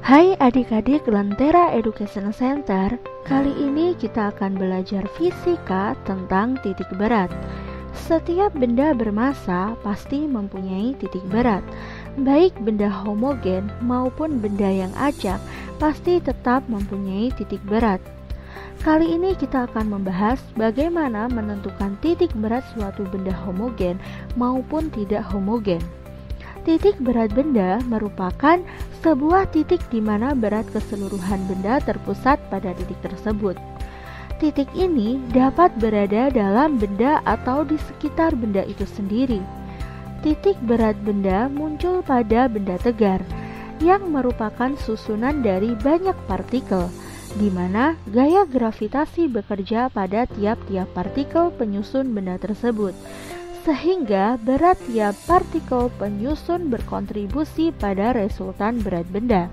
Hai adik-adik Lentera Education Center, kali ini kita akan belajar fisika tentang titik berat. Setiap benda bermassa pasti mempunyai titik berat. Baik benda homogen maupun benda yang acak pasti tetap mempunyai titik berat. Kali ini kita akan membahas bagaimana menentukan titik berat suatu benda homogen maupun tidak homogen. Titik berat benda merupakan sebuah titik di mana berat keseluruhan benda terpusat pada titik tersebut. Titik ini dapat berada dalam benda atau di sekitar benda itu sendiri. Titik berat benda muncul pada benda tegar, yang merupakan susunan dari banyak partikel, di mana gaya gravitasi bekerja pada tiap-tiap partikel penyusun benda tersebut, sehingga berat tiap partikel penyusun berkontribusi pada resultan berat benda.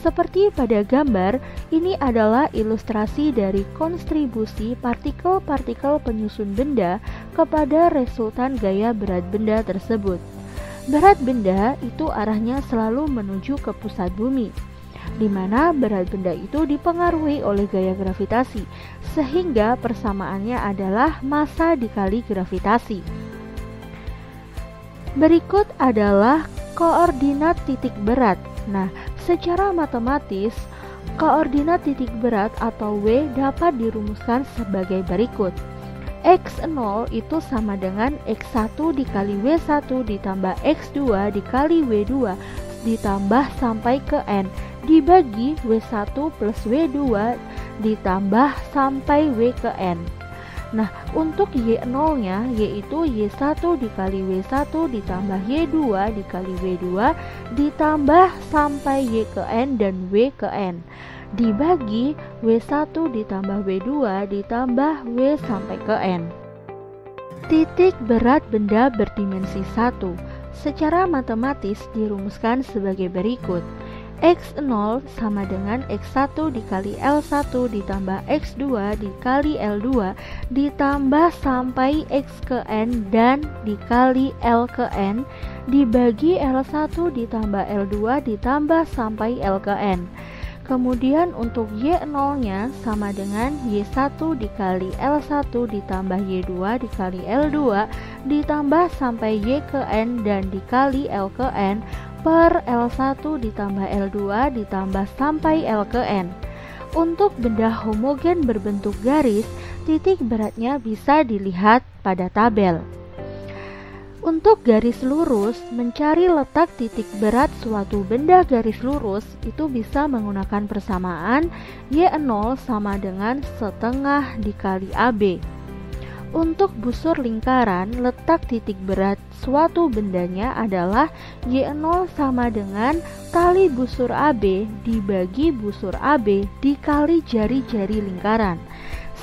Seperti pada gambar, ini adalah ilustrasi dari kontribusi partikel-partikel penyusun benda kepada resultan gaya berat benda tersebut. Berat benda itu arahnya selalu menuju ke pusat bumi, di mana berat benda itu dipengaruhi oleh gaya gravitasi, sehingga persamaannya adalah massa dikali gravitasi. Berikut adalah koordinat titik berat. Nah, secara matematis, koordinat titik berat atau W dapat dirumuskan sebagai berikut. X0 itu sama dengan X1 dikali W1 ditambah X2 dikali W2 ditambah sampai ke N dibagi W1 plus W2 ditambah sampai W ke N. Nah, untuk Y0-nya yaitu Y1 dikali W1 ditambah Y2 dikali W2 ditambah sampai Y ke N dan W ke N dibagi W1 ditambah W2 ditambah W sampai ke N. Titik berat benda berdimensi 1 secara matematis dirumuskan sebagai berikut. X0 sama dengan X1 dikali L1 ditambah X2 dikali L2 ditambah sampai X ke N dan dikali L ke N dibagi L1 ditambah L2 ditambah sampai L ke N. Kemudian untuk Y0-nya sama dengan Y1 dikali L1 ditambah Y2 dikali L2 ditambah sampai Y ke N dan dikali L ke N per L1 ditambah L2 ditambah sampai L ke N. Untuk benda homogen berbentuk garis, titik beratnya bisa dilihat pada tabel. Untuk garis lurus, mencari letak titik berat suatu benda garis lurus itu bisa menggunakan persamaan Y0 sama dengan setengah dikali AB. Untuk busur lingkaran, letak titik berat suatu bendanya adalah Y0 sama dengan tali busur AB dibagi busur AB dikali jari-jari lingkaran.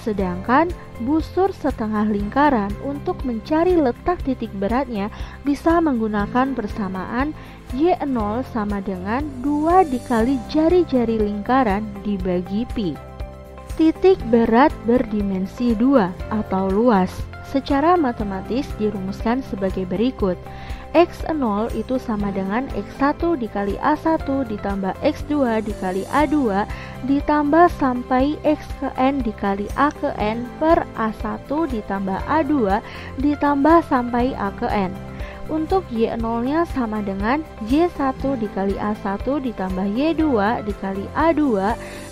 Sedangkan busur setengah lingkaran untuk mencari letak titik beratnya bisa menggunakan persamaan Y0 sama dengan 2 dikali jari-jari lingkaran dibagi pi. Titik berat berdimensi 2 atau luas secara matematis dirumuskan sebagai berikut. X0 itu sama dengan X1 dikali A1 ditambah X2 dikali A2 ditambah sampai X ke N dikali A ke N per A1 ditambah A2 ditambah sampai A ke N. Untuk Y0-nya sama dengan Y1 dikali A1 ditambah Y2 dikali A2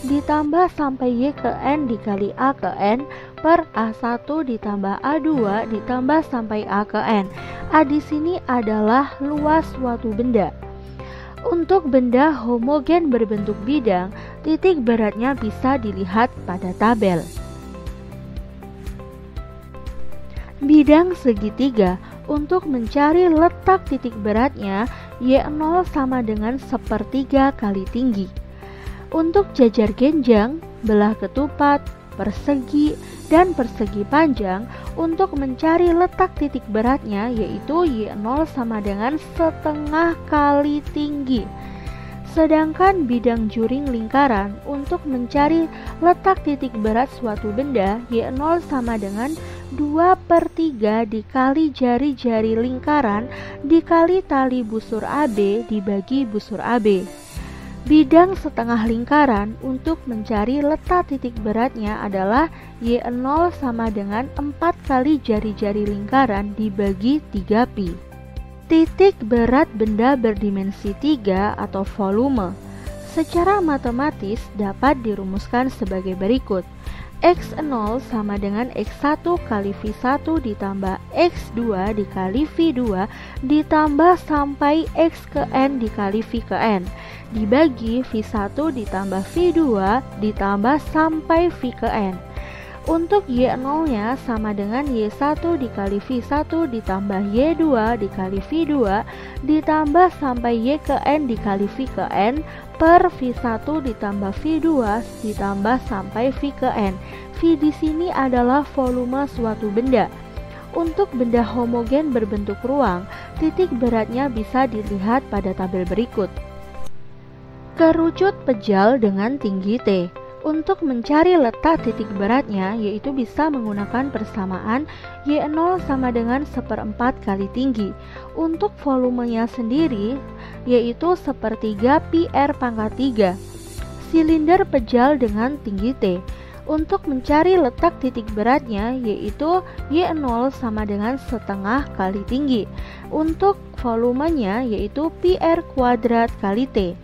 ditambah sampai Y ke N dikali A ke N per A1 ditambah A2 ditambah sampai A ke N. A di sini adalah luas suatu benda. Untuk benda homogen berbentuk bidang, titik beratnya bisa dilihat pada tabel. Bidang segitiga, untuk mencari letak titik beratnya, Y0 sama dengan sepertiga kali tinggi. Untuk jajar genjang, belah ketupat, persegi, dan persegi panjang, untuk mencari letak titik beratnya yaitu Y0 sama dengan setengah kali tinggi. Sedangkan bidang juring lingkaran, untuk mencari letak titik berat suatu benda, Y0 sama dengan 2/3 dikali jari-jari lingkaran dikali tali busur AB dibagi busur AB. Bidang setengah lingkaran untuk mencari letak titik beratnya adalah Y0 sama dengan 4 kali jari-jari lingkaran dibagi 3pi. Titik berat benda berdimensi 3 atau volume secara matematis dapat dirumuskan sebagai berikut. X0 sama dengan X1 kali V1 ditambah X2 dikali V2 ditambah sampai X ke N dikali V ke N dibagi V1 ditambah V2 ditambah sampai V ke N. Untuk Y0 nya sama dengan Y1 dikali V1 ditambah Y2 dikali V2 ditambah sampai Y ke N dikali V ke N per V1 ditambah V2 ditambah sampai V ke N. V di sini adalah volume suatu benda. Untuk benda homogen berbentuk ruang, titik beratnya bisa dilihat pada tabel berikut. Kerucut pejal dengan tinggi T. Untuk mencari letak titik beratnya, yaitu bisa menggunakan persamaan Y0 sama dengan 1/4 kali tinggi. Untuk volumenya sendiri, yaitu 1/3 pi R pangkat 3. Silinder pejal dengan tinggi T. Untuk mencari letak titik beratnya, yaitu Y0 sama dengan 1/2 kali tinggi. Untuk volumenya, yaitu pi R kuadrat kali T.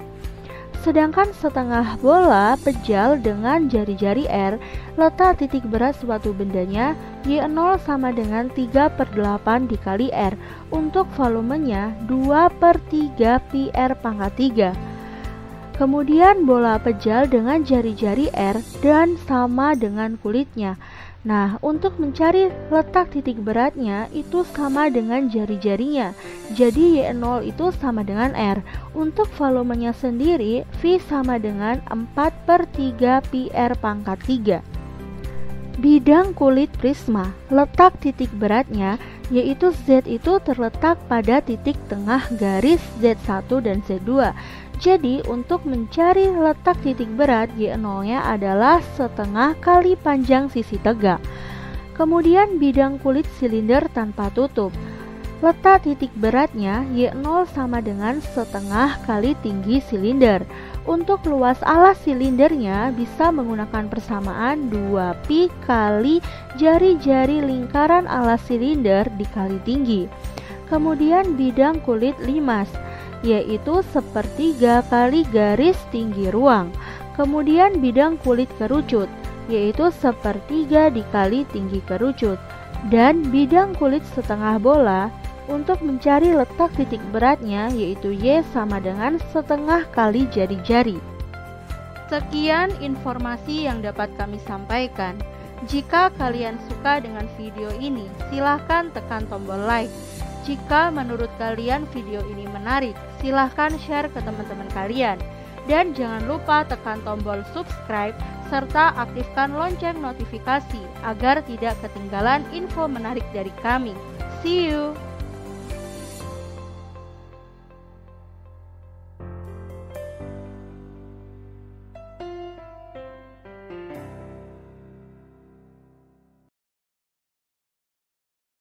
Sedangkan setengah bola pejal dengan jari-jari R, letak titik berat suatu bendanya Y0 sama dengan 3/8 dikali R. Untuk volumenya 2/3 pi R pangkat 3. Kemudian bola pejal dengan jari-jari R dan sama dengan kulitnya. Nah, untuk mencari letak titik beratnya itu sama dengan jari-jarinya. Jadi Y0 itu sama dengan R. Untuk volumenya sendiri V sama dengan 4/3 pi R pangkat 3. Bidang kulit prisma, letak titik beratnya yaitu Z itu terletak pada titik tengah garis Z1 dan Z2. Jadi untuk mencari letak titik berat Y0 nya adalah 1/2 kali panjang sisi tegak. Kemudian bidang kulit silinder tanpa tutup, letak titik beratnya Y0 sama dengan 1/2 kali tinggi silinder. Untuk luas alas silindernya bisa menggunakan persamaan 2pi kali jari-jari lingkaran alas silinder dikali tinggi. Kemudian bidang kulit limas, yaitu 1/3 kali garis tinggi ruang. Kemudian bidang kulit kerucut, yaitu 1/3 dikali tinggi kerucut. Dan bidang kulit setengah bola, untuk mencari letak titik beratnya yaitu Y sama dengan 1/2 kali jari-jari. Sekian informasi yang dapat kami sampaikan. Jika kalian suka dengan video ini, silahkan tekan tombol like. Jika menurut kalian video ini menarik, silahkan share ke teman-teman kalian. Dan jangan lupa tekan tombol subscribe serta aktifkan lonceng notifikasi agar tidak ketinggalan info menarik dari kami. See you!